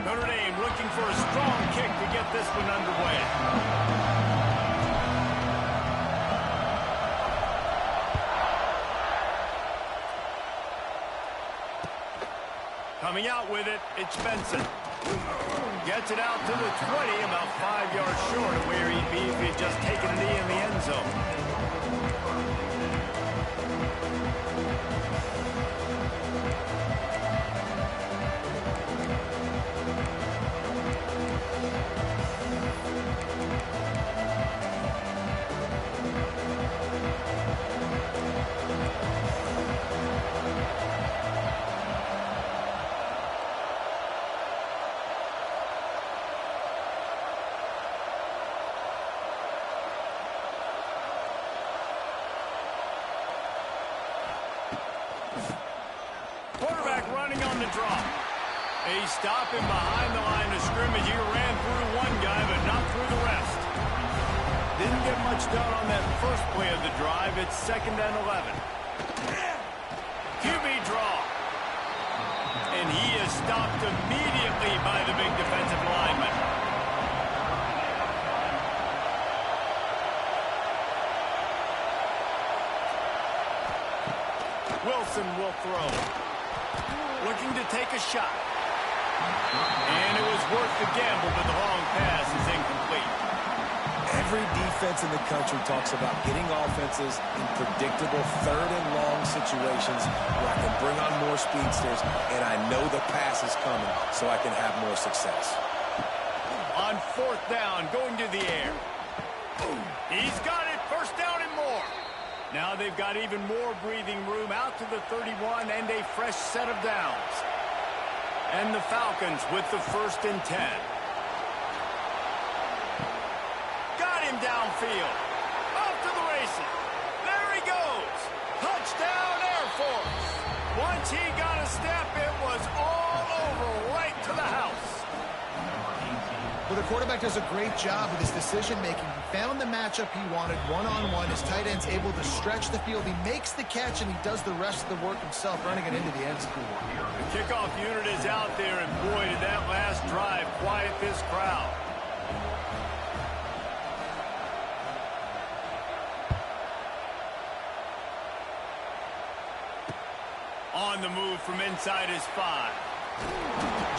Notre Dame looking for a strong kick to get this one underway. Coming out with it, it's Benson. Gets it out to the 20, about 5 yards short of where he'd be if he'd just taken a knee in the end zone. Quarterback running on the drop. He's stopping behind the line of scrimmage. He ran through one guy, but not through the rest. Didn't get much done on that first play of the drive. It's 2nd and 11. QB draw. And he is stopped immediately by the big defensive lineman. Wilson will throw. Looking to take a shot. And it was worth the gamble, but the long pass is incomplete. Every defense in the country talks about getting offenses in predictable 3rd and long situations where I can bring on more speedsters, and I know the pass is coming, so I can have more success. On 4th down, going to the air. He's got it, 1st down and more. Now they've got even more breathing room out to the 31 and a fresh set of downs. And the Falcons with the 1st and 10. Got him downfield. Off to the races. There he goes. Touchdown Air Force. Once he got a step, it was all over right to the house. Well, the quarterback does a great job with his decision-making. He found the matchup he wanted one-on-one. His tight end's able to stretch the field. He makes the catch, and he does the rest of the work himself, running it into the end zone. The kickoff unit is out there, and boy, did that last drive quiet this crowd. On the move from inside his 5.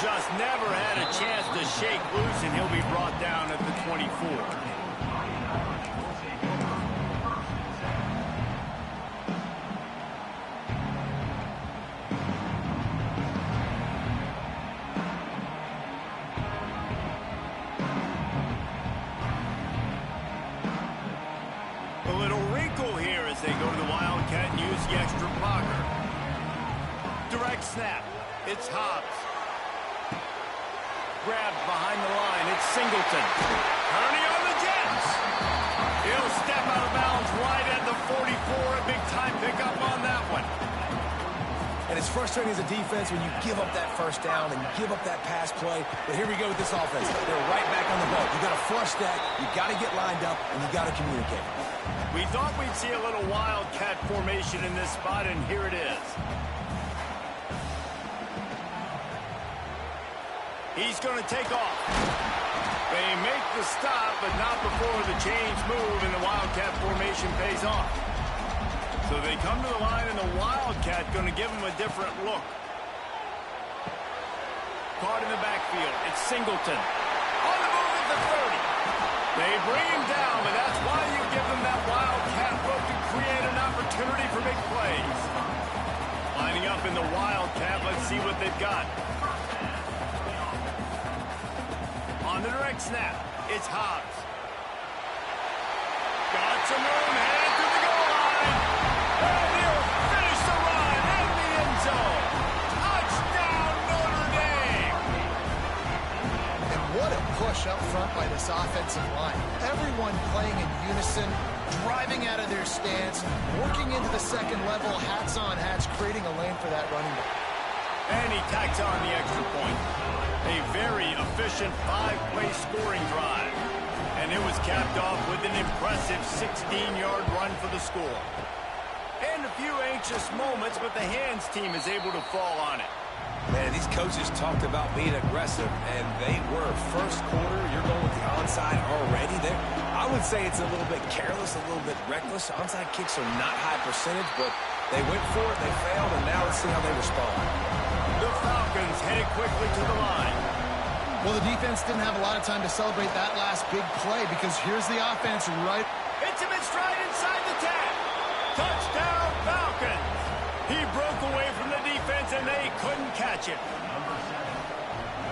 Just never had a chance to shake loose, and he'll be brought down at the 24. A little wrinkle here as they go to the Wildcat and use the extra blocker. Direct snap. It's Hobbs. Grabbed behind the line. It's Singleton. Hurley on the Jets. He'll step out of bounds right at the 44. A big-time pickup on that one. And it's frustrating as a defense when you give up that 1st down and you give up that pass play. But here we go with this offense. They're right back on the ball. You got to flush that. You got to get lined up, and you got to communicate. We thought we'd see a little Wildcat formation in this spot, and here it is. He's going to take off. They make the stop, but not before the change move, and the Wildcat formation pays off. So they come to the line, and the Wildcat going to give them a different look. Caught in the backfield. It's Singleton. On the move at the 30. They bring him down, but that's why you give them that Wildcat look to create an opportunity for big plays. Lining up in the Wildcat, let's see what they've got. On the direct snap, it's Hobbs. Got some room, headed to the goal line. And he'll finish the run in the end zone. Touchdown, Notre Dame. And what a push up front by this offensive line. Everyone playing in unison, driving out of their stance, working into the 2nd level, hats on hats, creating a lane for that running back. And he tacks on the extra point. A very efficient 5-play scoring drive. And it was capped off with an impressive 16-yard run for the score. And a few anxious moments, but the hands team is able to fall on it. Man, these coaches talked about being aggressive, and they were. First quarter, you're going with the onside already there. I would say it's a little bit careless, a little bit reckless. Onside kicks are not high percentage, but they went for it, they failed, and now let's see how they respond. The Falcons headed quickly to the line. Well, the defense didn't have a lot of time to celebrate that last big play because here's the offense right. Hits him in stride inside the 10. Touchdown, Falcons. He broke away from the defense, and they couldn't catch it.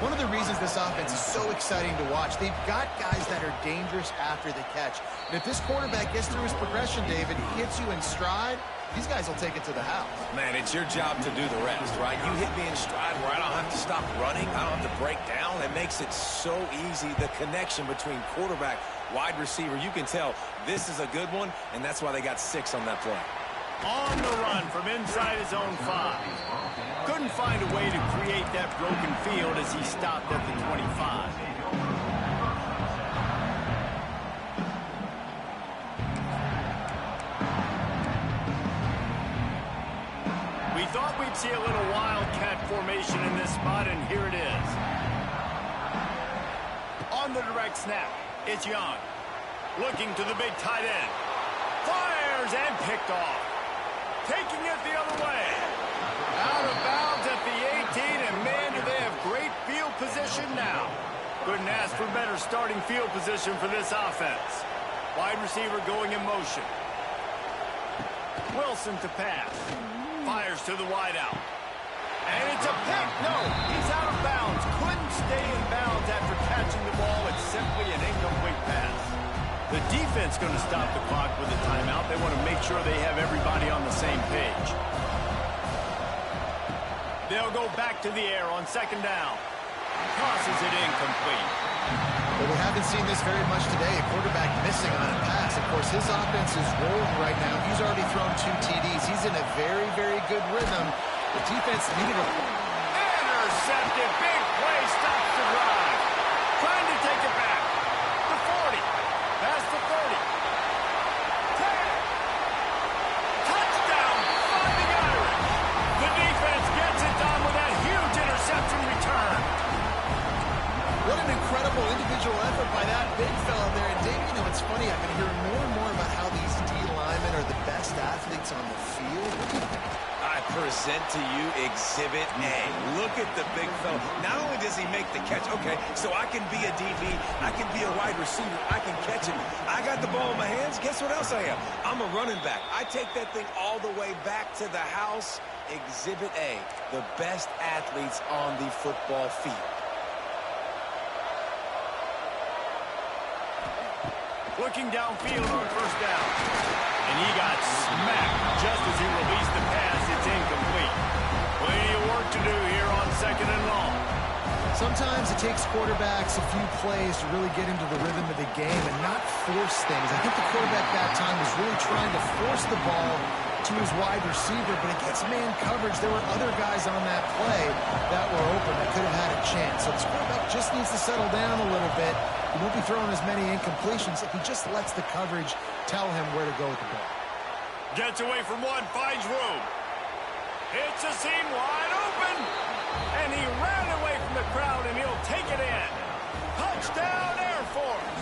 One of the reasons this offense is so exciting to watch, they've got guys that are dangerous after the catch. And if this quarterback gets through his progression, David, he hits you in stride, these guys will take it to the house. Man, it's your job to do the rest, right? You hit me in stride where I don't have to stop running. I don't have to break down. It makes it so easy, the connection between quarterback, wide receiver. You can tell this is a good one, and that's why they got 6 on that play. On the run from inside his own 5. Couldn't find a way to create that broken field as he stopped at the 25. We thought we'd see a little wildcat formation in this spot, and here it is. On the direct snap, it's Young. Looking to the big tight end. Fires and picked off. Taking it the other way. Out of bounds at the 18, and man, do they have great field position now. Couldn't ask for better starting field position for this offense. Wide receiver going in motion. Wilson to pass. Fires to the wideout. And it's a pick. No, he's out of bounds. Couldn't stay in bounds after catching the ball. It's simply an incomplete pass. The defense going to stop the clock with a timeout. They want to make sure they have everybody on the same page. They'll go back to the air on second down. Tosses it incomplete. Well, we haven't seen this very much today. A quarterback missing on a pass. Of course, his offense is rolling right now. He's already thrown 2 TDs. He's in a very, very good rhythm. The defense needed a... Intercepted. Big play. Stops the drive. Trying to take it back. The 40. Past the 30. 10. Touchdown. Fighting Irish. The defense gets it done with that huge interception return. What an incredible individual effort by that big fella there. And Dave, you know, it's funny. I've been hearing more and more about how these D linemen are the best athletes on the field. What do you think? I present to you Exhibit A. Look at the big fella. Not only does he make the catch, okay, so I can be a DB, I can be a wide receiver, I can catch it. I got the ball in my hands. Guess what else I am? I'm a running back. I take that thing all the way back to the house. Exhibit A, the best athletes on the football field. Looking downfield on first down. And he got smacked just as he released the pass. It's incomplete. Plenty of work to do here on second and long. Sometimes it takes quarterbacks a few plays to really get into the rhythm of the game and not force things. I think the quarterback that time was really trying to force the ball to his wide receiver, but against man coverage, there were other guys on that play that were open that could have had a chance. So this quarterback just needs to settle down a little bit. He won't be throwing as many incompletions if he just lets the coverage tell him where to go with the ball. Gets away from one, finds room. It's a seam wide open. And he ran away from the crowd, and he'll take it in. Touchdown, Air Force.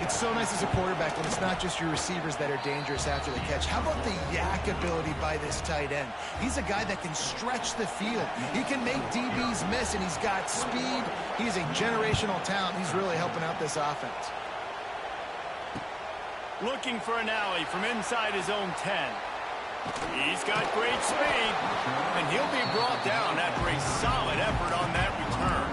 It's so nice as a quarterback when it's not just your receivers that are dangerous after the catch. How about the yak ability by this tight end? He's a guy that can stretch the field. He can make DBs miss, and he's got speed. He's a generational talent. He's really helping out this offense. Looking for an alley from inside his own 10. He's got great speed, and he'll be brought down after a solid effort on that return.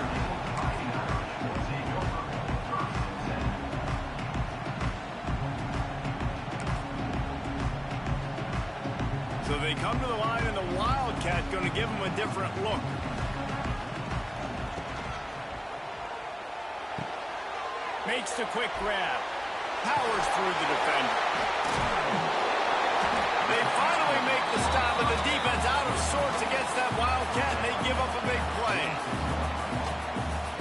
So they come to the line, and the Wildcat going to give him a different look. Makes the quick grab. Powers through the defender. They finally make the stop, but the defense out of sorts against that Wildcat, and they give up a big play.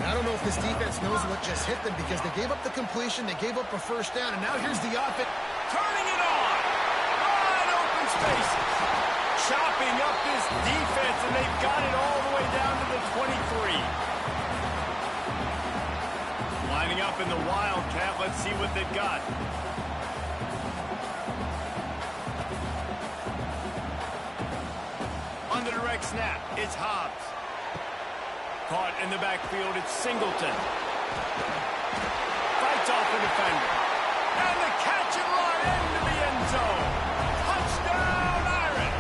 I don't know if this defense knows what just hit them because they gave up the completion, they gave up a first down, and now here's the offense. Turning it on. Wide open spaces. chopping up this defense, and they've got it all the way down to the 23. Lining up in the Wildcat. Let's see what they've got. On the direct snap, it's Hobbs. Caught in the backfield, it's Singleton. Fights off the defender. And the catch and run into the end zone. Touchdown, Irish!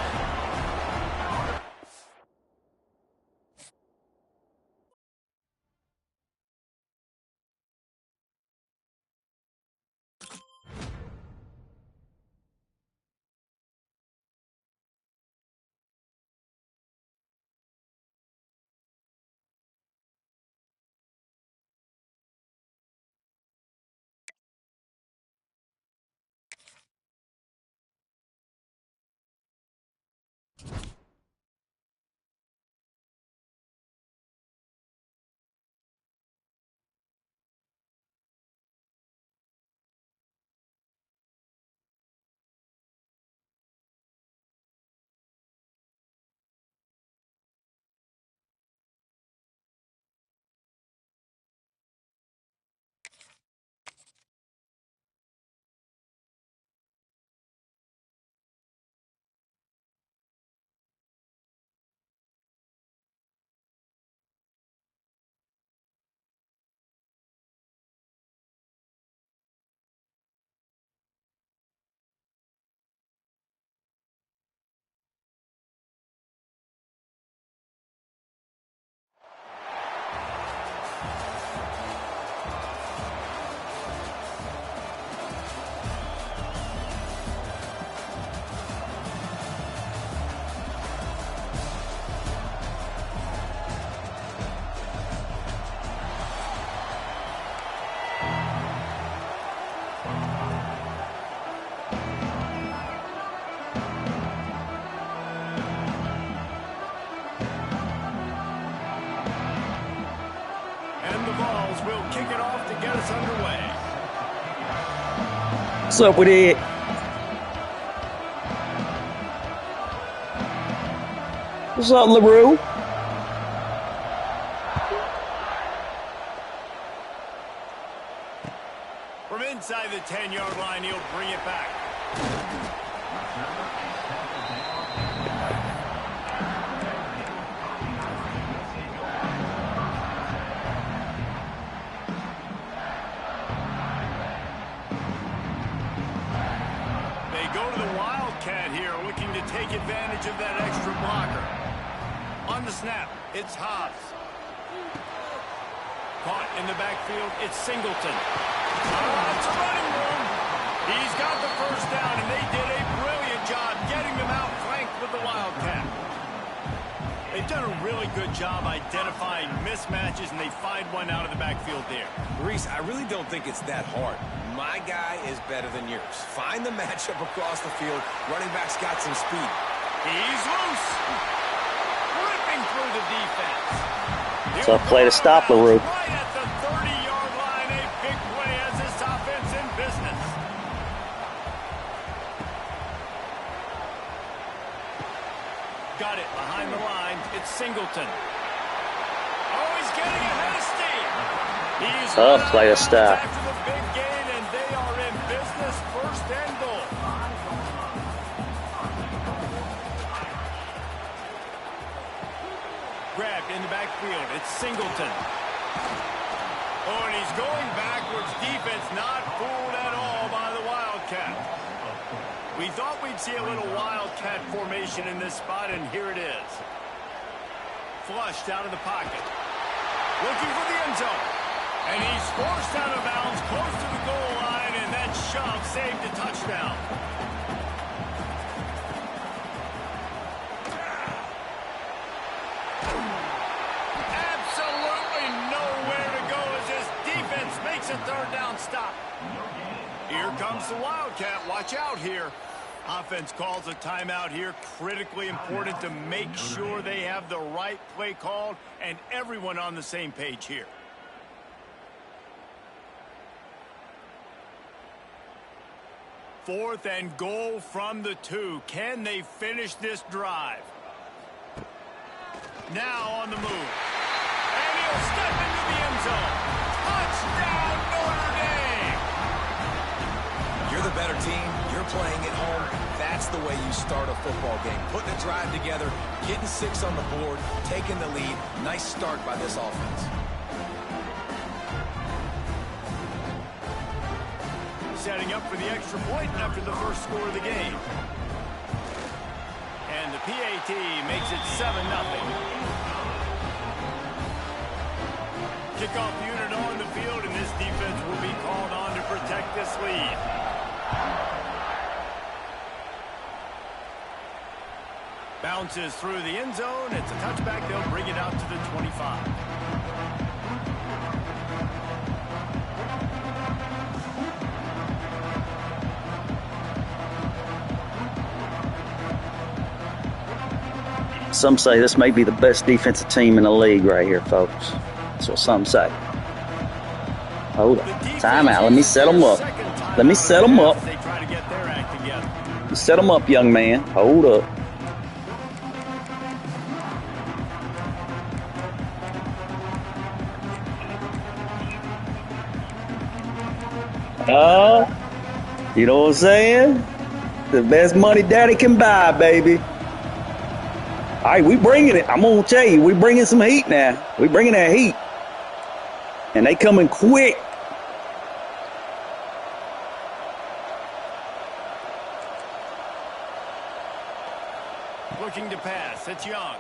Will kick it off to get us underway. What's up with it? What's up, LaRue? From inside the 10-yard line, he'll bring it back. Take advantage of that extra blocker. On the snap, it's Hobbs. Caught in the backfield, it's Singleton. It's a running room. He's got the first down, and they did a brilliant job getting them out flanked with the Wildcat. They've done a really good job identifying mismatches, and they find one out of the backfield there. Reese, I really don't think it's that hard. My guy is better than yours. Find the matchup across the field. Running back's got some speed. He's loose. Ripping through the defense. So play to stop LaRue. Right at the 30-yard line. A big play as this offense in business. Got it behind the line. It's Singleton. Oh, he's getting ahead of steam. He's play to stop. after the big gain, and they are in business. First and goal. Grabbed in the backfield. It's Singleton. Oh, and he's going backwards. Defense not fooled at all by the Wildcat. We thought we'd see a little Wildcat formation in this spot, and here it is. Flushed out of the pocket. Looking for the end zone. And he's forced out of bounds close to the goal line, and that shove saved a touchdown. Absolutely nowhere to go as this defense makes a third down stop. Here comes the Wildcat. Watch out here. Offense calls a timeout here. Critically important to make sure they have the right play called and everyone on the same page here. 4th and goal from the 2. Can they finish this drive? Now on the move. And he'll step into the end zone. Touchdown, Notre Dame! You're the better team. You're playing at home. That's the way you start a football game. Putting a drive together, getting 6 on the board, taking the lead. Nice start by this offense. Setting up for the extra point after the first score of the game. And the PAT makes it 7-0. Kickoff unit on the field, and this defense will be called on to protect this lead. Bounces through the end zone. It's a touchback. They'll bring it out to the 25. Some say this may be the best defensive team in the league right here, folks. That's what some say. Hold on. Timeout. Let me set them up. Let me set them up. They try to get their act together. You set them up, young man. Hold up. You know what I'm saying? The best money daddy can buy, baby. All right, we bringing it. I'm going to tell you, we bringing some heat now. We bringing that heat. And they coming quick. Looking to pass. It's Young.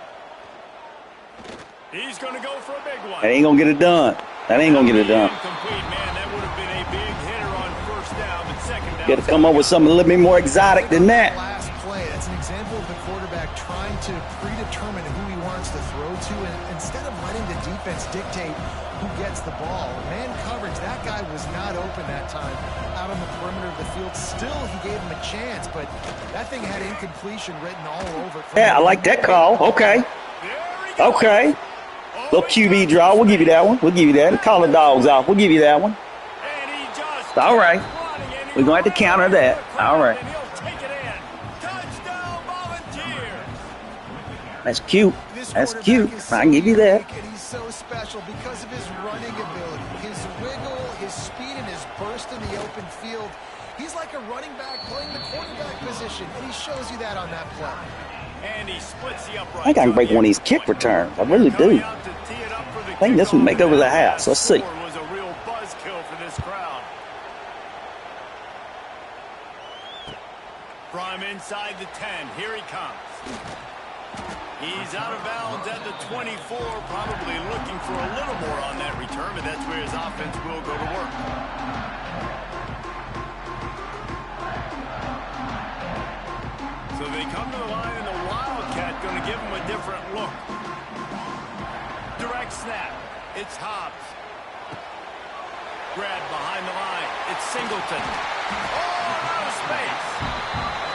He's going to go for a big one. That ain't going to get it done. That ain't going to get it done. Incomplete, man. That would have been a big hitter on first down, but second down. Got to come up with something a little bit more exotic than that. Last play, that's an example of the quarterback trying to predetermine who he wants to throw to, and instead of letting the defense dictate who gets the ball. Man coverage, that guy was not open that time out on the perimeter of the field. Still, he gave him a chance, but that thing had incompletion written all over it. Yeah, I like that call. Okay. Okay. Little QB draw. We'll give you that one. We'll give you that. Call the dogs off. We'll give you that one. All right. We're going to have to counter that. All right. That's cute. That's cute. I can give you that. And he's so special because of his running ability, his wiggle, his speed, and his burst in the open field. He's like a running back playing the quarterback position, and he shows you that on that play. And he splits the upright. I think I can break one of these kick returns. I really do. I think this would make over the house. Let's see. Was a real buzzkill for this crowd. From inside the 10, here he comes. He's out of bounds at the 24, probably looking for a little more on that return, but that's where his offense will go to work. So they come to the line, and the Wildcat going to give him a different look. Direct snap. It's Hobbs. Grab behind the line. It's Singleton. Oh, out of space.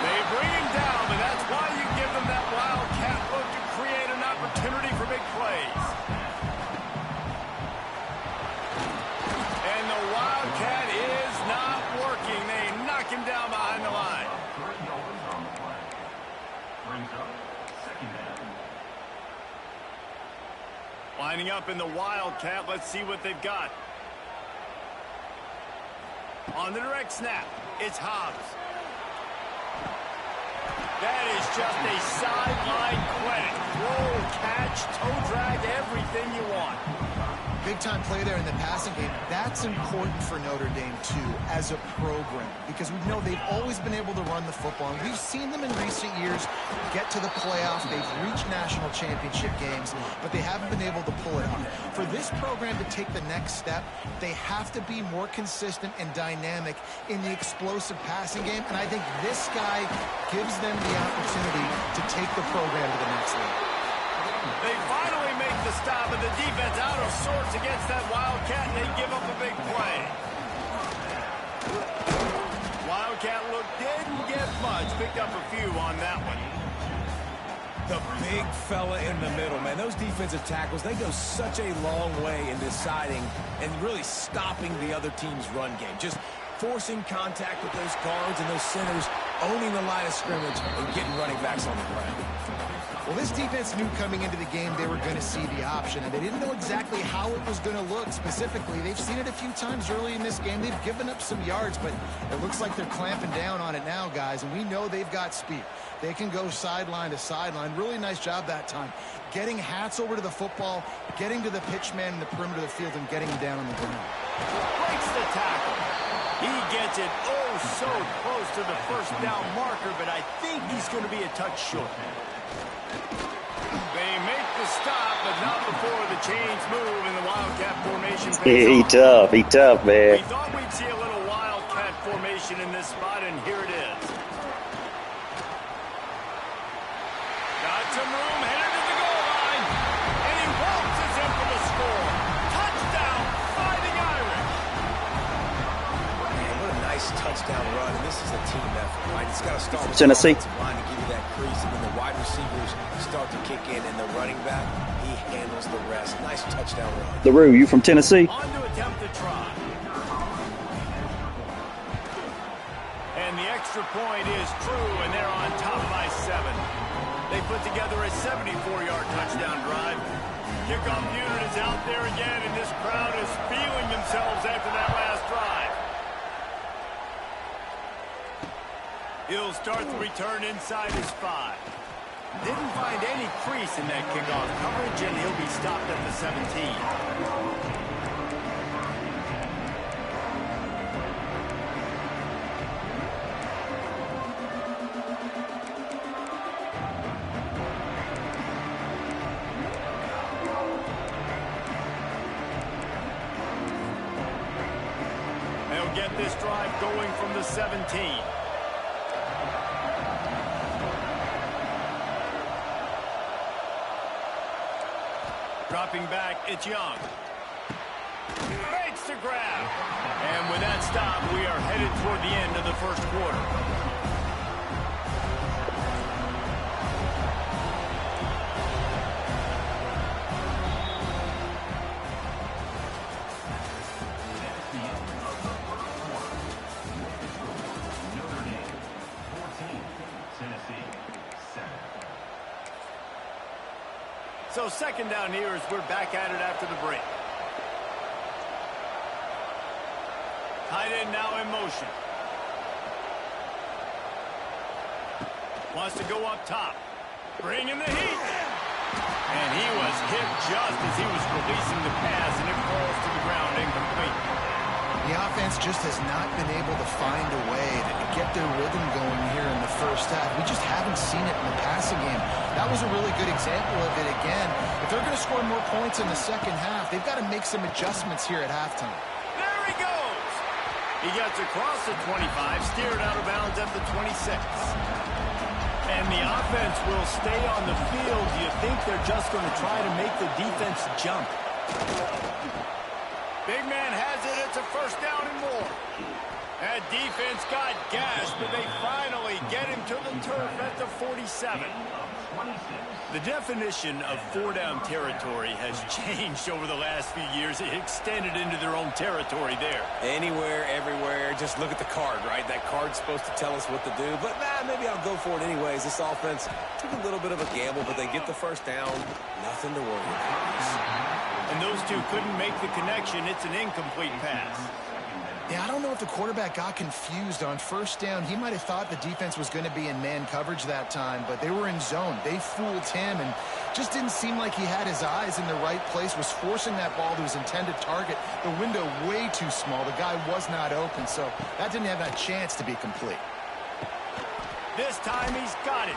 They bring him down, but that's why you give them that Wildcat look to create an opportunity for big plays. And the Wildcat is not working. They knock him down behind the line. Lining up in the Wildcat. Let's see what they've got. On the direct snap, it's Hobbs. That is just a sideline credit. Roll, catch, toe drag, everything you want. Big-time play there in the passing game. That's important for Notre Dame, too, as a program, because we know they've always been able to run the football, and we've seen them in recent years get to the playoffs. They've reached national championship games, but they haven't been able to pull it off. For this program to take the next step, they have to be more consistent and dynamic in the explosive passing game, and I think this guy gives them the opportunity to take the program to the next level. They finally make the stop, and the defense out of sorts against that Wildcat, and they give up a big play. Wildcat look didn't get much. Picked up a few on that one. The big fella in the middle, man. Those defensive tackles, they go such a long way in deciding and really stopping the other team's run game. Just forcing contact with those guards and those centers, owning the line of scrimmage, and getting running backs on the ground. Well, this defense knew coming into the game they were going to see the option, and they didn't know exactly how it was going to look specifically. They've seen it a few times early in this game. They've given up some yards, but it looks like they're clamping down on it now, guys, and we know they've got speed. They can go sideline to sideline. Really nice job that time. Getting Hats over to the football, getting to the pitch man in the perimeter of the field, and getting him down on the ground. Breaks the tackle. He gets it so close to the first down marker, but I think he's going to be a touch short. They make the stop, but not before the chains move and the Wildcat formation pays off. He tough, man. We thought we'd see a little Wildcat formation in this spot, and here it is. Got some room, headed to the goal line, and he waltzes in for the score. Touchdown, Fighting Irish. Man, what a nice touchdown run, and this is a team effort, right? It's got to start with Tennessee. the offensive line to give you that crease, and then the wide receivers start to kick in, and the running back, he handles the rest. Nice touchdown run. LaRue, you from Tennessee? On to attempt the try. And the extra point is true, and they're on top by 7. They put together a 74-yard touchdown drive. Kickoff unit is out there again, and this crowd is feeling themselves after that last drive. He'll start the return inside his 5. Didn't find any crease in that kickoff coverage, and he'll be stopped at the 17. They'll get this drive going from the 17. Dropping back, it's Young. Makes the grab. And with that stop, we are headed toward the end of the first quarter. So second down here as we're back at it after the break. Tight end now in motion. Wants to go up top. Bringing the heat. And he was hit just as he was releasing the pass, and it falls to the ground incomplete. The offense just has not been able to find a way to get their rhythm going here in the first half. We just haven't seen it in the passing game. That was a really good example of it again. If they're going to score more points in the second half, they've got to make some adjustments here at halftime. There he goes. He gets across the 25, steered out of bounds at the 26. And the offense will stay on the field. Do you think they're just going to try to make the defense jump? Big man has it. It's a first down and more. That defense got gashed, but they finally get him to the turf at the 47. The definition of four-down territory has changed over the last few years. It extended into their own territory there. Anywhere, everywhere, just look at the card, right? That card's supposed to tell us what to do, but maybe I'll go for it anyways. This offense took a little bit of a gamble, but they get the first down. Nothing to worry about. And those two couldn't make the connection. It's an incomplete pass. Yeah, I don't know if the quarterback got confused on first down. He might have thought the defense was going to be in man coverage that time, but they were in zone. They fooled him and just didn't seem like he had his eyes in the right place, was forcing that ball to his intended target. The window way too small. The guy was not open, so that didn't have a chance to be complete. This time he's got it.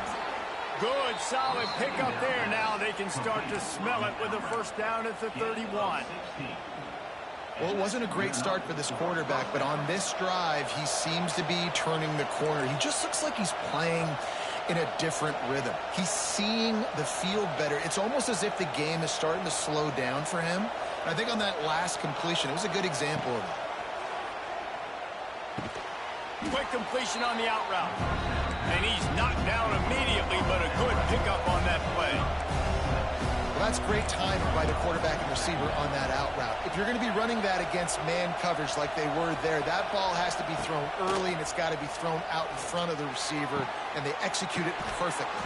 Good, solid pickup there. Now they can start to smell it with a first down at the 31. Well, it wasn't a great start for this quarterback, but on this drive, he seems to be turning the corner. He just looks like he's playing in a different rhythm. He's seeing the field better. It's almost as if the game is starting to slow down for him. And I think on that last completion, it was a good example of it. Quick completion on the out route. And he's knocked down immediately, but a good pickup on that play. Well, that's great timing by the quarterback and receiver on that out route. If you're going to be running that against man coverage like they were there, that ball has to be thrown early, and it's got to be thrown out in front of the receiver, and they execute it perfectly.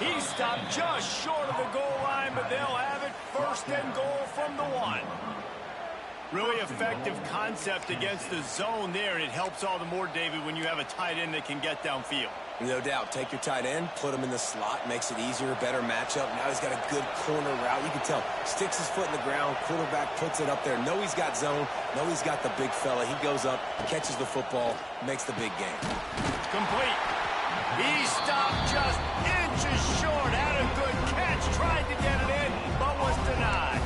He stopped just short of the goal line, but they'll have it first and goal from the 1. Really effective concept against the zone there, and it helps all the more, David, when you have a tight end that can get downfield. No doubt. Take your tight end, put him in the slot, makes it easier, a better matchup. Now he's got a good corner route. You can tell. Sticks his foot in the ground, quarterback puts it up there. Know he's got zone, know he's got the big fella. He goes up, catches the football, makes the big game. Complete. He stopped just inches short. Had a good catch, tried to get it in, but was denied.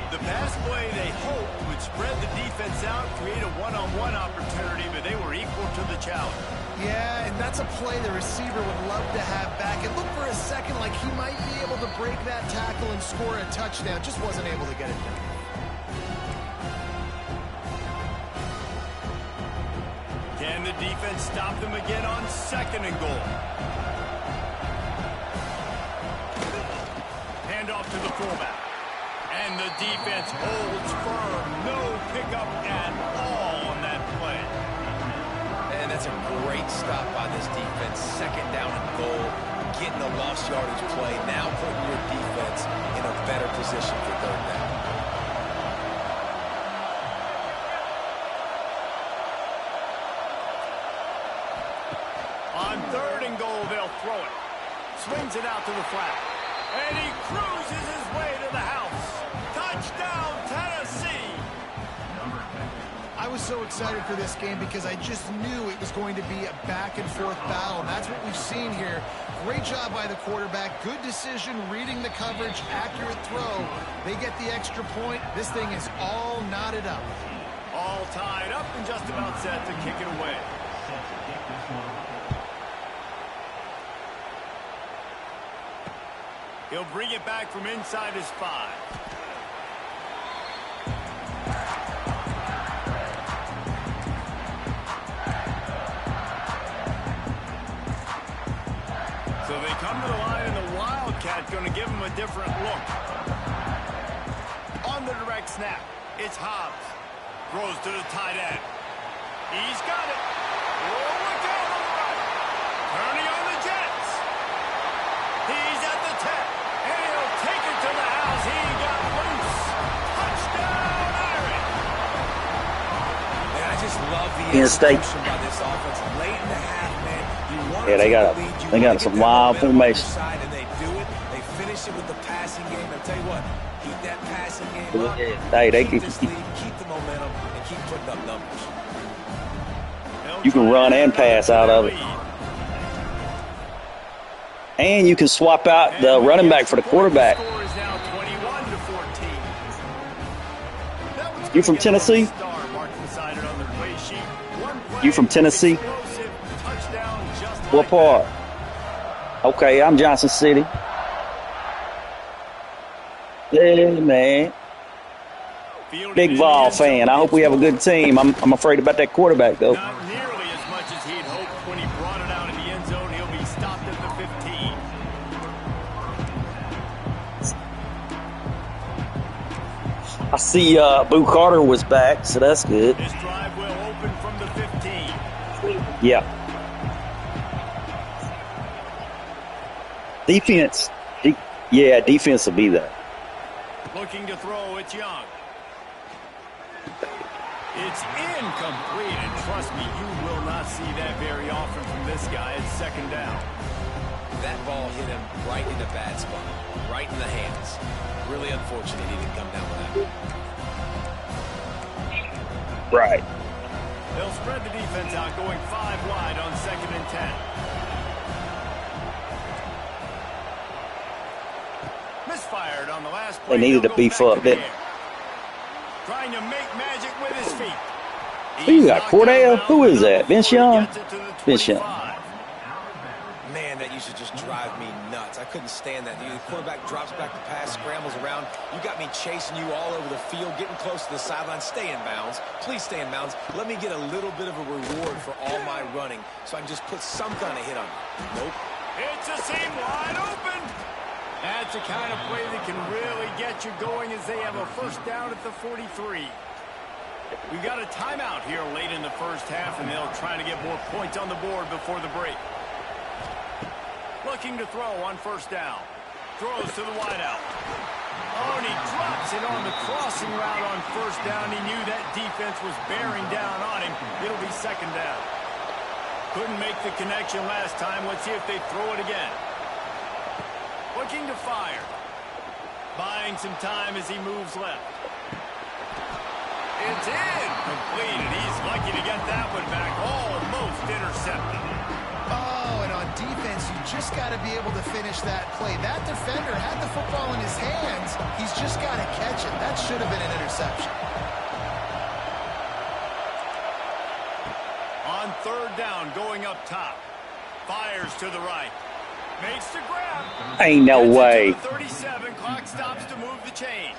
The pass play they hoped would spread the defense out, create a one-on-one opportunity, but they were equal to the challenge. Yeah, and that's a play the receiver would love to have back. It looked for a second like he might be able to break that tackle and score a touchdown. Just wasn't able to get it done. Can the defense stop them again on 2nd and goal? Hand off to the fullback. And the defense holds firm. No pickup at all on that play. And that's a great stop by this defense. 2nd down and goal. Getting a lost yardage play. Now putting your defense in a better position for 3rd down. On 3rd and goal, they'll throw it. Swings it out to the flat. And he cruises his way to the house. Touchdown, Tennessee! I was so excited for this game because I just knew it was going to be a back-and-forth battle. And that's what we've seen here. Great job by the quarterback. Good decision, reading the coverage, accurate throw. They get the extra point. This thing is all knotted up. All tied up and just about set to kick it away. He'll bring it back from inside his 5. So they come to the line, and the Wildcat going to give him a different look. On the direct snap, it's Hobbs. Throws to the tight end. He's got it. Oh, look out on the right. Turning on the Jets. He's at the 10. And he'll take it to the house. He got loose. Touchdown, Irish. Man, I just love the In-state. execution by this offense. Late in the half, man. You want Yeah, they got to lead. You they want got to some get that wild momentum on your formation. side, and they do it. They finish it with the passing game. I tell you what, keep that passing game up. Hey, they keep this lead, keep the momentum, and keep putting up numbers. You can run and pass out of it. And you can swap out the running back for the quarterback. Score is now 21-14. You from Tennessee? You from Tennessee? What part? Okay, I'm Johnson City. Yeah, man. Big Vol fan. I hope we have a good team. I'm afraid about that quarterback, though. Not nearly as much as he'd hoped. When he brought it out in the end zone, he'll be stopped at the 15. I see Boo Carter was back, so that's good. This drive will open from the 15. Yeah. Defense. Yeah, defense will be there. Looking to throw, it's Young. It's incomplete, and trust me, you will not see that very often from this guy. It's 2nd down. That ball hit him right in a bad spot, right in the hands. Really unfortunate he didn't come down with that. Right. They'll spread the defense out, going 5 wide on 2nd and 10. Misfired on the last play. They needed to beef up, didn't they? Trying to make magic with his feet. Who you got, Cordell? Who is that? Vince Young? Vince Young. Man, that used to just drive me nuts. I couldn't stand that. The quarterback drops back the pass, scrambles around. You got me chasing you all over the field, getting close to the sideline. Stay in bounds. Please stay in bounds. Let me get a little bit of a reward for all my running so I can just put some kind of hit on you. Nope. It's a seam wide open. That's the kind of play that can really get you going as they have a first down at the 43. We've got a timeout here late in the first half, and they'll try to get more points on the board before the break. Looking to throw on first down. Throws to the wideout. Oh, and he drops it on the crossing route on first down. He knew that defense was bearing down on him. It'll be second down. Couldn't make the connection last time. Let's see if they throw it again. Looking to fire. Buying some time as he moves left. It's in. Complete, and he's lucky to get that one back. Almost intercepted. Oh, and on defense, you just got to be able to finish that play. That defender had the football in his hands. He's just got to catch it. That should have been an interception. On third down, going up top. Fires to the right. Makes the grab. Ain't no way. 37, clock stops to move the chains.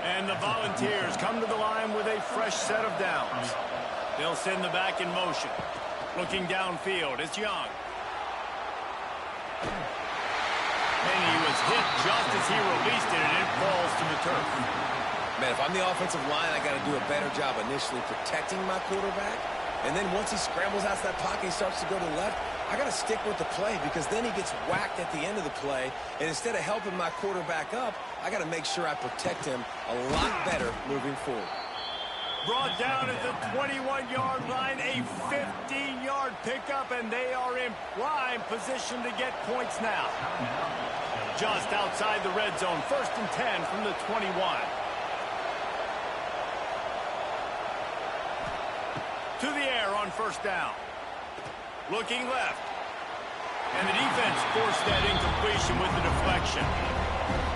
And the Volunteers come to the line with a fresh set of downs. They'll send the back in motion. Looking downfield, it's Young. And he was hit just as he released it, and it falls to the turf. Man, if I'm the offensive line, I got to do a better job initially protecting my quarterback. And then once he scrambles out of that pocket, he starts to go to the left, I got to stick with the play because then he gets whacked at the end of the play. And instead of helping my quarterback up, I got to make sure I protect him a lot better moving forward. Brought down at the 21-yard line, a 15-yard pickup, and they are in prime position to get points now. Just outside the red zone, 1st and 10 from the 21. To the air on first down. Looking left. And the defense forced that incompletion with the deflection.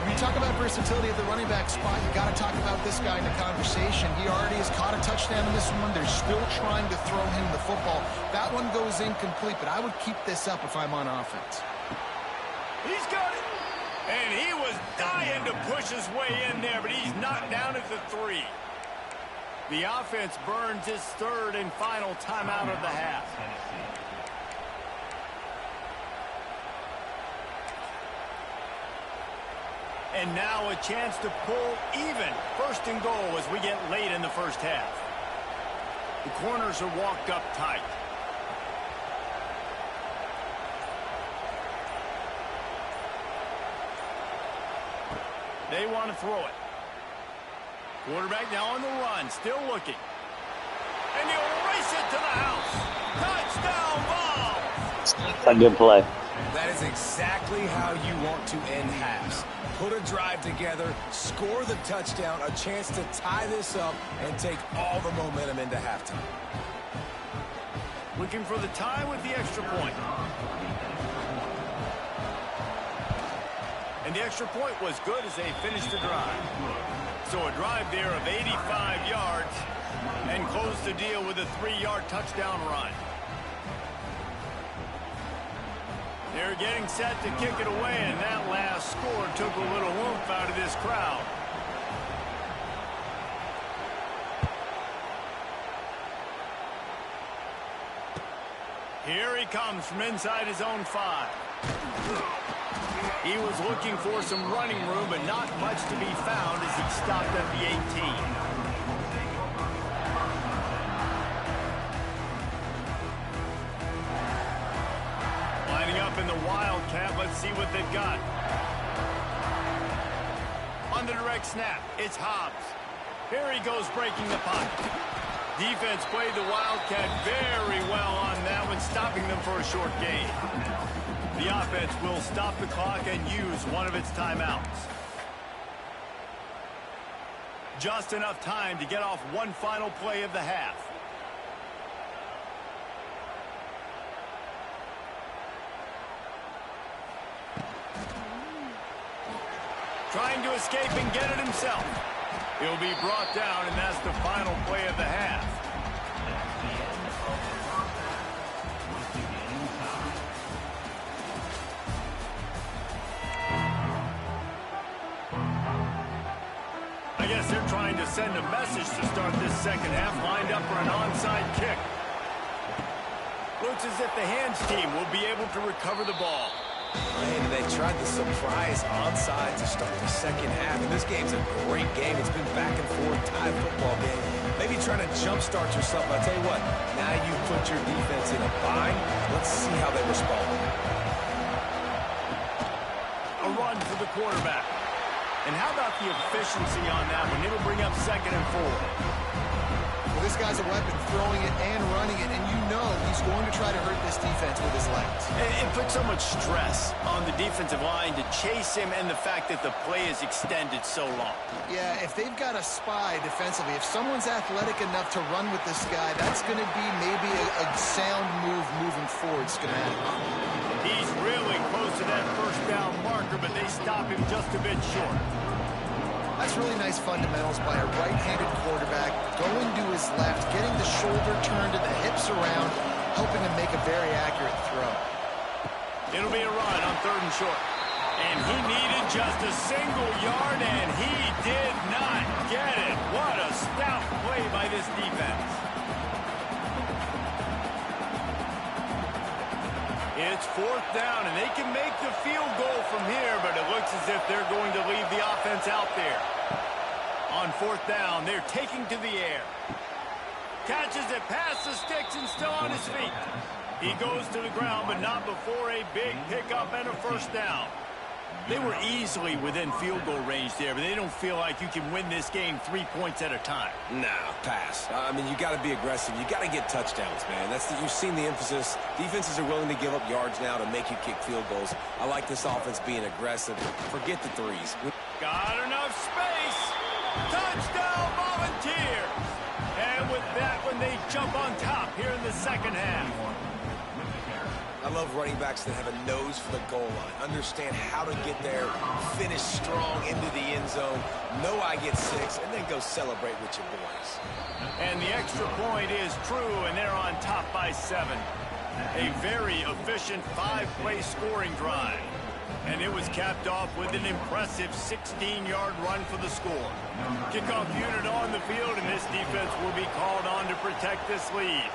When you talk about versatility at the running back spot, you got to talk about this guy in the conversation. He already has caught a touchdown in this one. They're still trying to throw him the football. That one goes incomplete, but I would keep this up if I'm on offense. He's got it. And he was dying to push his way in there, but he's knocked down at the 3. The offense burns its third and final timeout of the half. And now a chance to pull even. 1st and goal as we get late in the first half. The corners are walked up tight. They want to throw it. Quarterback now on the run, still looking. And he'll race it to the house. Touchdown ball. A good play. That is exactly how you want to end halves. Put a drive together, score the touchdown, a chance to tie this up, and take all the momentum into halftime. Looking for the tie with the extra point. And the extra point was good as they finished the drive. So a drive there of 85 yards and closed the deal with a 3-yard touchdown run. They're getting set to kick it away, and that last score took a little oomph out of this crowd. Here he comes from inside his own 5. He was looking for some running room, but not much to be found as he stopped at the 18. Lining up in the Wildcat, let's see what they've got. On the direct snap, it's Hobbs. Here he goes breaking the pocket. Defense played the Wildcat very well on that one, stopping them for a short gain. The offense will stop the clock and use one of its timeouts. Just enough time to get off one final play of the half. Trying to escape and get it himself. He'll be brought down, and that's the final play of the half. I guess they're trying to send a message to start this second half, lined up for an onside kick. Looks as if the hands team will be able to recover the ball. And they tried the surprise onside to start the second half. And this game's a great game. It's been back and forth, tied football game. Maybe trying to jumpstart yourself. I tell you what, now you put your defense in a bind. Let's see how they respond. A run for the quarterback. And how about the efficiency on that one? It'll bring up 2nd and 4. Well, this guy's a weapon, throwing it and running it, and you know he's going to try to hurt this defense with his legs. It puts so much stress on the defensive line to chase him and the fact that the play is extended so long. Yeah, if they've got a spy defensively, if someone's athletic enough to run with this guy, that's going to be maybe a sound move moving forward schematically. He's really close to that first down marker, but they stop him just a bit short. That's really nice fundamentals by a right-handed quarterback, going to his left, getting the shoulder turned and the hips around, helping him make a very accurate throw. It'll be a run on 3rd and short. And he needed just a single yard, and he did not get it. What a stout play by this defense. It's 4th down, and they can make the field goal from here, but it looks as if they're going to leave the offense out there. On 4th down, they're taking to the air. Catches it past the sticks and still on his feet. He goes to the ground, but not before a big pickup and a 1st down. They were easily within field goal range there, but they don't feel like you can win this game 3 points at a time. No, pass. I mean, you got to be aggressive. You got to get touchdowns, man. You've seen the emphasis. Defenses are willing to give up yards now to make you kick field goals. I like this offense being aggressive. Forget the threes. Got enough space. Touchdown, Volunteers. And with that one, they jump on top here in the 2nd half. I love running backs that have a nose for the goal line, understand how to get there, finish strong into the end zone, know I get 6, and then go celebrate with your boys. And the extra point is true, and they're on top by 7. A very efficient 5-play scoring drive. And it was capped off with an impressive 16-yard run for the score. Kickoff unit on the field, and this defense will be called on to protect this lead.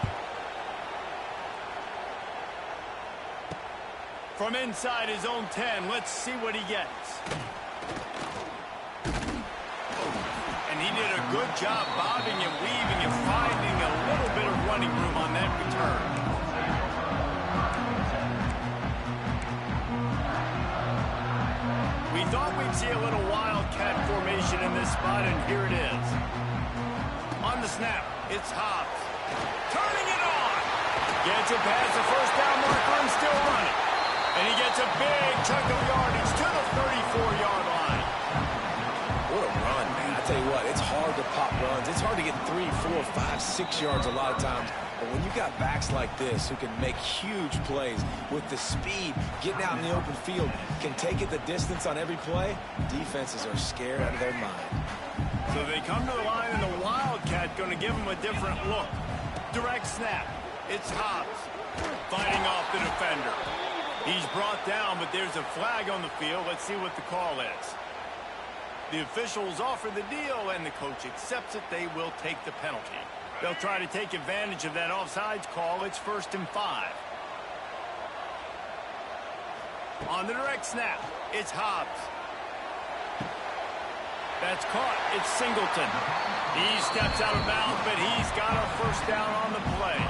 From inside his own 10, let's see what he gets. And he did a good job bobbing and weaving and finding a little bit of running room on that return. We thought we'd see a little wildcat formation in this spot, and here it is. On the snap, it's Hobbs. Turning it on. Gets it past the 1st down marker and still running. And he gets a big chunk of yardage to the 34-yard line. What a run, man. I tell you what, it's hard to pop runs. It's hard to get 3, 4, 5, 6 yards a lot of times. But when you got backs like this who can make huge plays with the speed, getting out in the open field, can take it the distance on every play, defenses are scared out of their mind. So they come to the line, and the Wildcat going to give them a different look. Direct snap. It's Hobbs fighting off the defender. He's brought down, but there's a flag on the field. Let's see what the call is. The officials offer the deal, and the coach accepts it. They will take the penalty. They'll try to take advantage of that offsides call. It's 1st and 5. On the direct snap, it's Hobbs. That's caught. It's Singleton. He steps out of bounds, but he's got a 1st down on the play.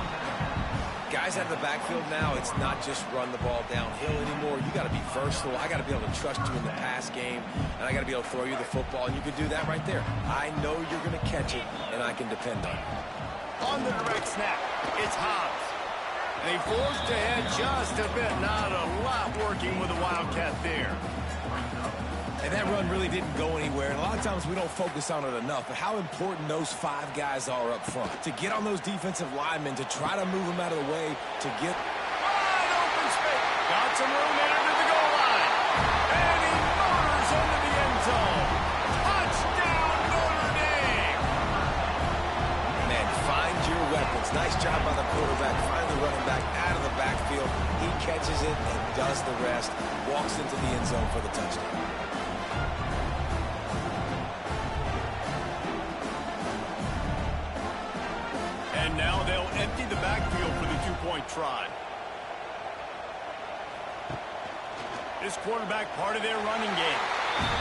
Guys out of the backfield now, it's not just run the ball downhill anymore. You got to be versatile. I got to be able to trust you in the pass game, and I got to be able to throw you the football, and you can do that right there. I know you're going to catch it, and I can depend on it. On the direct snap, it's Hobbs. They forced ahead just a bit. Not a lot working with the Wildcat there. And that run really didn't go anywhere. And a lot of times we don't focus on it enough, but how important those 5 guys are up front. To get on those defensive linemen, to try to move them out of the way, to get... Wide open space. Got some room in under the goal line. And he motors into the end zone. Touchdown, Notre Dame. Man, find your weapons. Nice job by the quarterback. Find the running back out of the backfield. He catches it and does the rest. Walks into the end zone for the touchdown. And now they'll empty the backfield for the 2-point try. This quarterback part of their running game.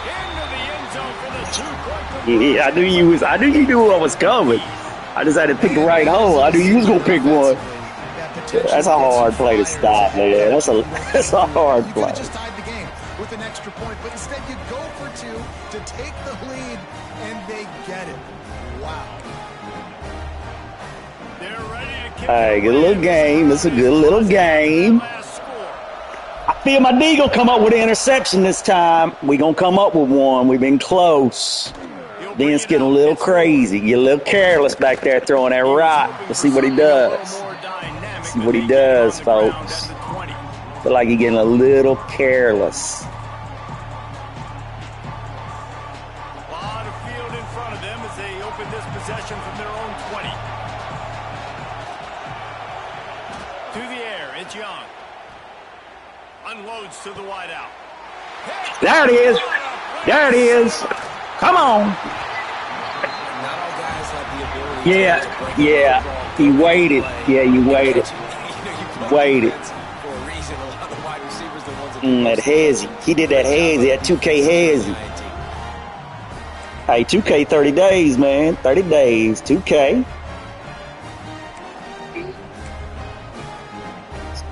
Into the end zone for the 2-point. Yeah, I knew you knew what was coming. I just had to pick the right hole. I knew you was gonna pick one. That's a hard play to stop, man. That's a hard play. You could have just tied the game with an extra point, but instead you go for 2 to take the lead, and they get it. Wow. They're ready to kick. All right, good little game. It's a good little game. I feel my D gonna come up with an interception this time. We gonna come up with one. We've been close. Then it's getting a little crazy. Get a little careless back there throwing that rock. Let's see what he does. See what he does, folks. Feel like he's getting a little careless. A lot of field in front of them as they open this possession from their own 20. To the air, it's Young. Unloads to the wideout. There it is. There it is. Come on. Not all guys have the ability Yeah. He waited. Yeah, you waited. Waited. for a reason. A lot of wide receivers, the ones That hazy. He did that hazy. That 2K hazy. Hey, 2K 30 days, man. 30 days. 2K.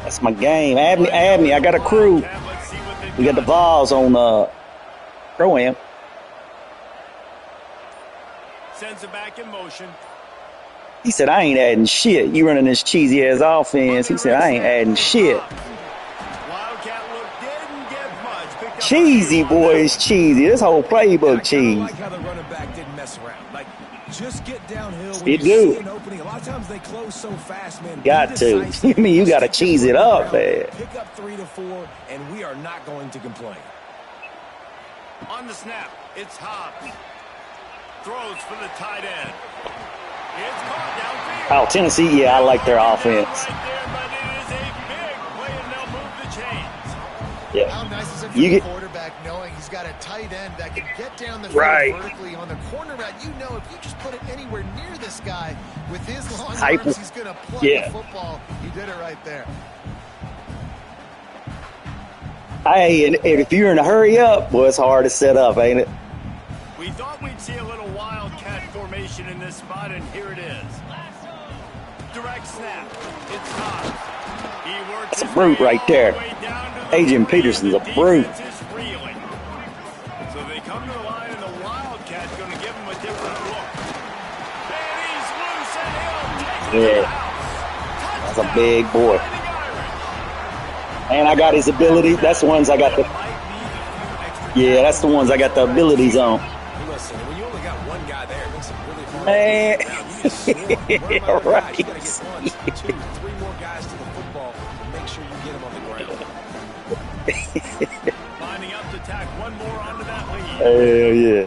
That's my game. Add me. I got a crew. We got the Vols on Pro-Am. Sends it back in motion. He said, I ain't adding shit. You running this cheesy ass offense. He said, I ain't adding shit. Wildcat look didn't get much. Picked up Cheesy, boy, is cheesy. This whole playbook I cheese. like how the running back didn't mess around. Like, just get downhill when It you do. see an opening. A lot of times they close so fast, man. Got Be to. decisive. I mean, you got to Stick cheese your it foot up, down, man. Pick up 3 to 4, and we are not going to complain. on the snap. It's Hobbs. Throws for the tight end. It's caught downfield. Oh, Tennessee, yeah, I like their offense. Right there, but it is a big play, and they'll move the chains. Yeah. How nice is it for You the get- quarterback knowing he's got a tight end that can get down the field Right. vertically on the corner route? You know if you just put it anywhere near this guy with his long Hype. arms, he's going to pluck Yeah. the football. He did it right there. Hey, and if you're in a hurry up, boy, it's hard to set up, ain't it? We thought we'd see a little wildcat formation in this spot, and here it is. Direct snap. It's Hobbs. He works That's a his brute way right all there. the way down to the Adrian 40, Peterson's and a the brute. defense is reeling. So they come to the line, and the wildcat's going to give him a different look. And he's loose, and he'll take it to Yeah. the house. That's a big boy. And I got his ability. That's the ones I got the. Yeah, that's the ones I got the abilities on. Listen, when you only got one guy there, it makes it really hard. Man. You just swarm. One of my Right. guys, you got to get 1, 2, 3 more guys to the football and make sure you get them on the ground. Lining up to tack one more onto that lead. Hell yeah.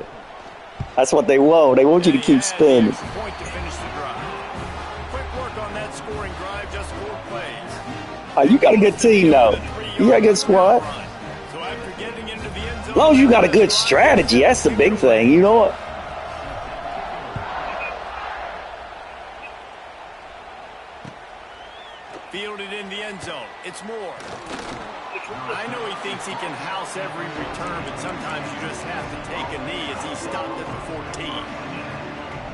That's what they want. They want you to keep spinning. Point to finish the drive. Quick work on that scoring drive, just 4 plays. Oh, you got a good team, though. You got a good squad. So after getting into the end zone, As long as you got a good strategy, that's the big thing. You know what? fielded in the end zone. It's Moore. I know he thinks he can house every return, but sometimes you just have to take a knee as he stopped at the 14.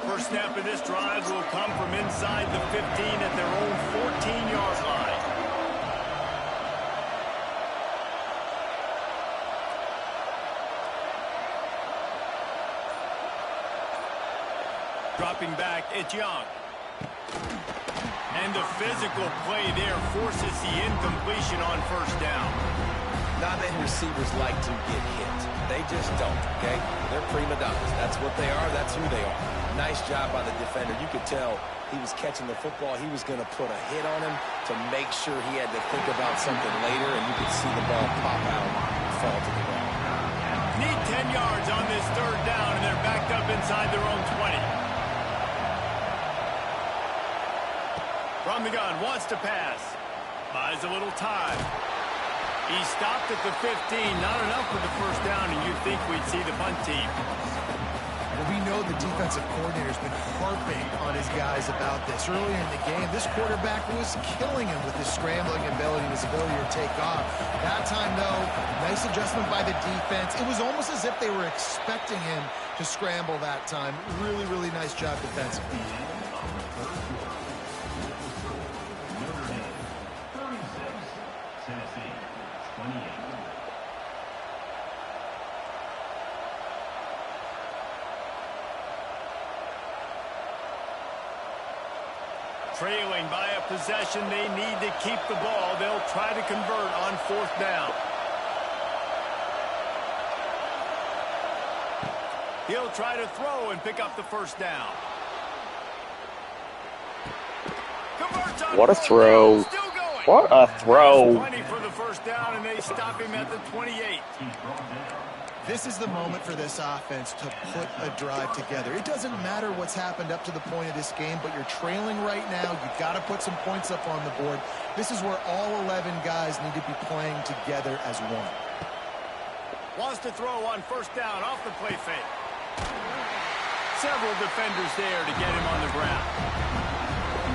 First snap of this drive will come from inside the 15 at their own 14-yard line. Dropping back, it's Young. And the physical play there forces the incompletion on first down. Not many receivers like to get hit. They just don't, okay? They're prima donnas. That's what they are. That's who they are. Nice job by the defender. You could tell he was catching the football. He was going to put a hit on him to make sure he had to think about something later, and you could see the ball pop out and fall to the ground. Need 10 yards on this third down, and they're backed up inside their own 20. From the gun, wants to pass. Buys a little time. He stopped at the 15. Not enough for the first down, and you'd think we'd see the punt team. Well, we know the defensive coordinator's been harping on his guys about this. Earlier in the game, this quarterback was killing him with his scrambling ability and his ability to take off. That time, though, nice adjustment by the defense. It was almost as if they were expecting him to scramble that time. Really, really nice job defensively. Trailing by a possession, they need to keep the ball. They'll try to convert on 4th down. He'll try to throw and pick up the 1st down. Converts on What a throw. Still going. What a throw. 20 for the 1st down, and they stop him at the 28. This is the moment for this offense to put a drive together. It doesn't matter what's happened up to the point of this game, but you're trailing right now. You've got to put some points up on the board. This is where all 11 guys need to be playing together as one. Wants to throw on 1st down off the play fake. Several defenders there to get him on the ground.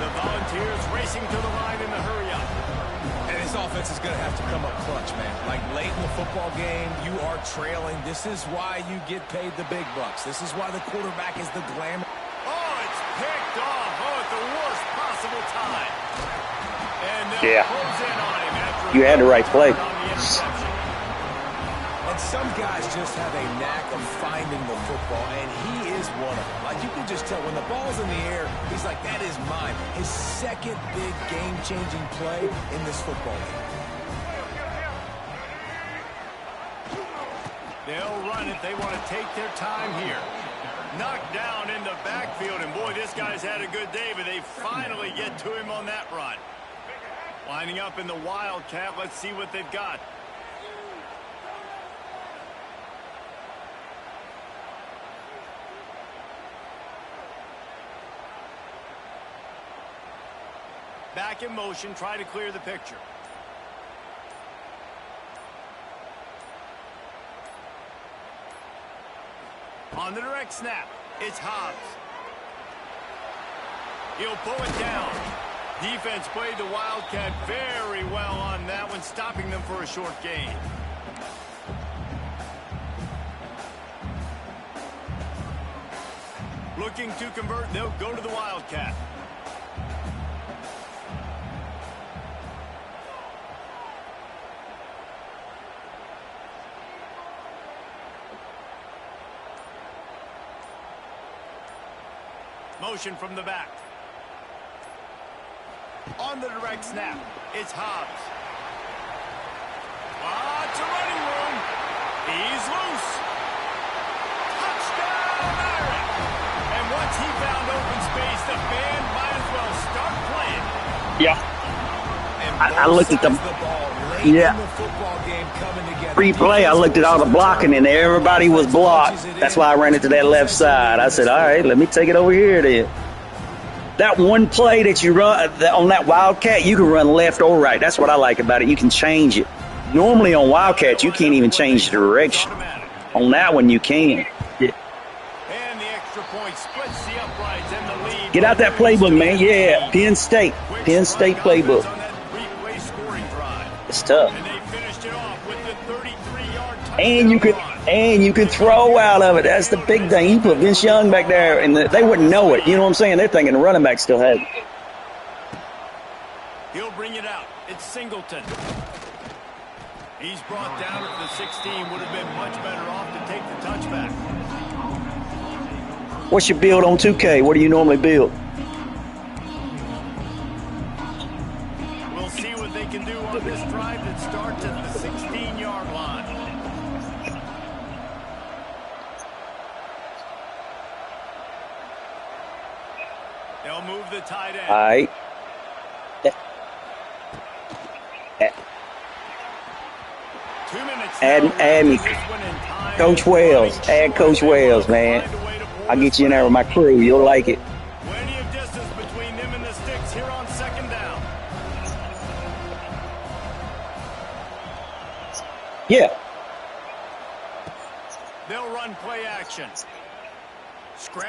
The Volunteers racing to the line in the hurry-up. And this offense is going to have to come up clutch, man. Like late in the football game, you are trailing. This is why you get paid the big bucks. This is why the quarterback is the glamour. Oh, it's picked off. Oh, at the worst possible time. And Yeah. close in on him after You had the right play. on the interception. And some guys just have a knack of finding the football, and he is one of them. Like, you can just tell when the ball's in the air, he's like, that is mine. His second big game-changing play in this football game. They'll run it. They want to take their time here. Knocked down in the backfield, and boy, this guy's had a good day, but they finally get to him on that run. Lining up in the Wildcat. Let's see what they've got. Back in motion, try to clear the picture. On the direct snap, it's Hobbs. He'll pull it down. Defense played the Wildcat very well on that one, stopping them for a short gain. Looking to convert, they'll go to the Wildcat. Motion from the back. On the direct snap, it's Hobbs. Lots of running room. He's loose. Touchdown, Irish. And once he found open space, the band might as well start playing. Yeah. I looked at the replay. I looked at all the blocking, and everybody was blocked. That's why I ran into that left side. I said, all right, let me take it over here then. That one play that you run on that Wildcat, you can run left or right. That's what I like about it. You can change it. Normally on Wildcat, you can't even change the direction. On that one, you can. Yeah. And the extra point splits the uprights and the lead. Get out that playbook, man. Yeah, Penn State playbook. It's tough. And they finished it off with the 33-yard touchdown. And you can throw out of it. That's the big thing. You put Vince Young back there, and they wouldn't know it. You know what I'm saying? They're thinking the running back still has it. He'll bring it out. It's Singleton. He's brought down at the 16. Would have been much better off to take the touchback. What's your build on 2K? What do you normally build? We'll see what they can do on this drive that starts at the 16-yard line. They'll move the tight end. All right. 2 minutes. Add me. Coach Wells. Add Coach Wells, man. I'll get you in there with my crew. You'll like it. Plenty of distance between them and the sticks here on 2nd down. Yeah. They'll run play action.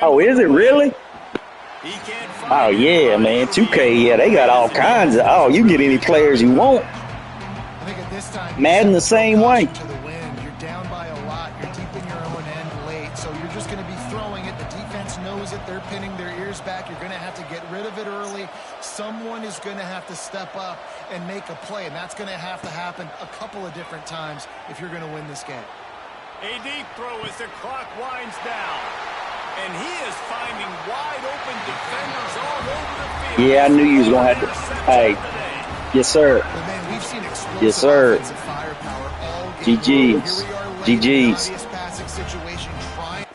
Oh, is it really? He can't Oh, find yeah, anybody. man. It'll be 2K, yeah, they got all kinds of. Oh, you can get any players you want. I think at this time, Madden the you set same way. caution to the wind. You're down by a lot. You're deep in your own end late, so you're just going to be throwing it. The defense knows it. They're pinning their ears back. You're going to have to get rid of it early. Someone is going to have to step up and make a play, and that's going to have to happen a couple of different times if you're going to win this game. A deep throw as the clock winds down. And he is finding wide open defenders all over the field. Yeah, I knew you was going to have to. Hey, yes, sir. But man, we've seen explosive Yes, sir. offensive firepower all game. GG's. Here we are late in an GG's. obvious passing situation, trying.